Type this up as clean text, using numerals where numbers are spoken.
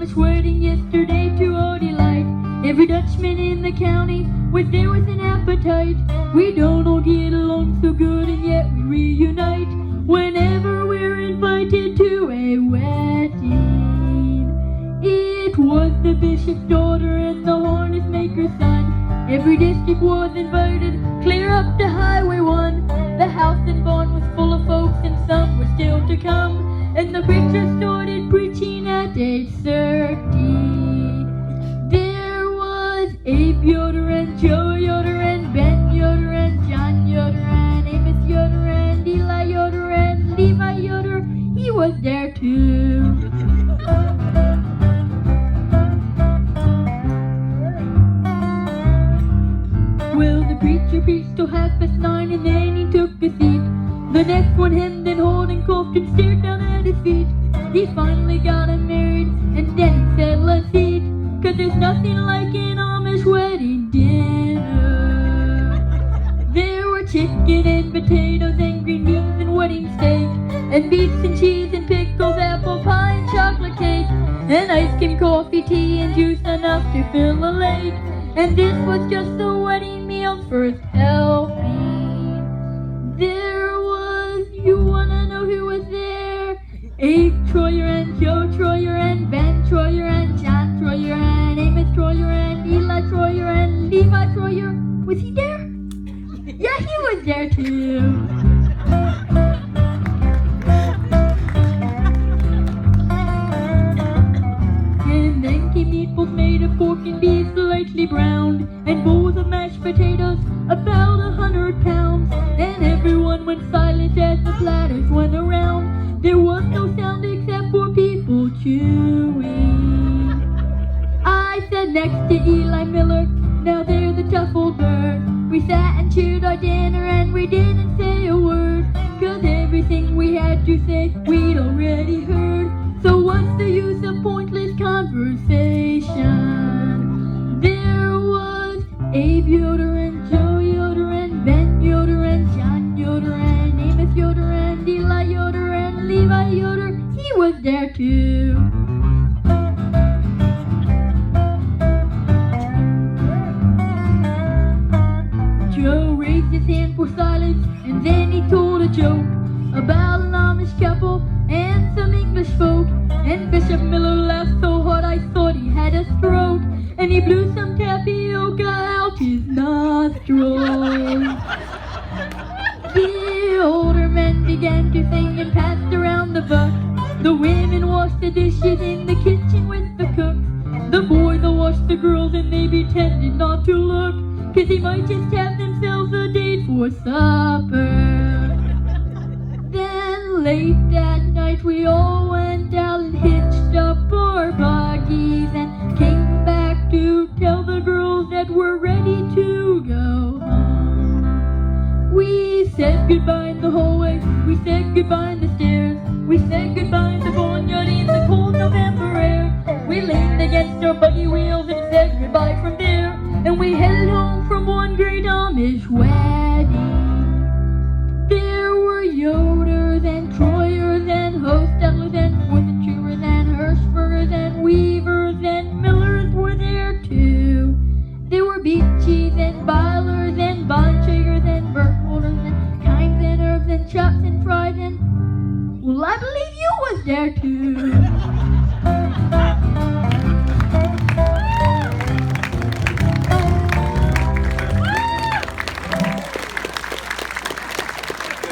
Amish wedding yesterday to our delight. Every Dutchman in the county was there with an appetite. We don't all get along so good, and yet we reunite whenever we're invited to a wedding. It was the bishop's daughter and the harness maker's son. Every district was invited, clear up to Highway 1. The house and barn was full of folks, and some were still to come. And the preacher started preaching at 8:30. There was Abe Yoder and Joe Yoder and Ben Yoder and John Yoder and Amos Yoder and Eli Yoder and Levi Yoder. He was there too. Well, the preacher preached till 9:30 and then he took a seat. The next one hemmed and hawed and coughed and stared down at his feet. He finally got him married and then he said, let's eat, 'cause there's nothing like an Amish wedding dinner. There were chicken and potatoes and green beans and wedding steak, and beets and cheese and pickles, apple pie and chocolate cake, and ice cream, coffee, tea and juice enough to fill a lake. And this was just the wedding meal's first helping. There was, you wanna know who was there? Abe Troyer and Joe Troyer and Ben Troyer and John Troyer and Amos Troyer and Eli Troyer and Levi Troyer. Was he there? Yeah, he was there too. And then came meatballs made of pork and beef lightly browned, and bowls of mashed potatoes, about 100 pounds. And everyone went silent as the platters went around. There was no sound except for people chewing. I sat next to Eli Miller, now there's a tough old bird. We sat and chewed our dinner and we didn't say a word, 'cause everything we had to say we'd already heard. So what's the use of pointless conversation? There was Abe Yoder and Joe Yoder and Ben Yoder and John Yoder and Amos Yoder and Eli Yoder and Levi Yoder. He was there too. Joe raised his hand for silence, and then he told a joke about an Amish couple and some English folk. And Bishop Miller laughed so hard I thought he had a stroke, and he blew some tapioca out his nostrils. The older men began to sing and passed around the buck. The women washed the dishes in the kitchen with the cooks. The boys washed the girls and they pretended not to look, 'cause they might just have themselves a date for supper. Then late that night we all went out and hitched up our buggies and came back to tell the girls that we're ready to go home. We said goodbye in the hallway, we said goodbye in the stairs, we said goodbye in the barnyard in the cold November air. We leaned against our buggy wheels and said goodbye from there, and we headed home from one great Amish wedding.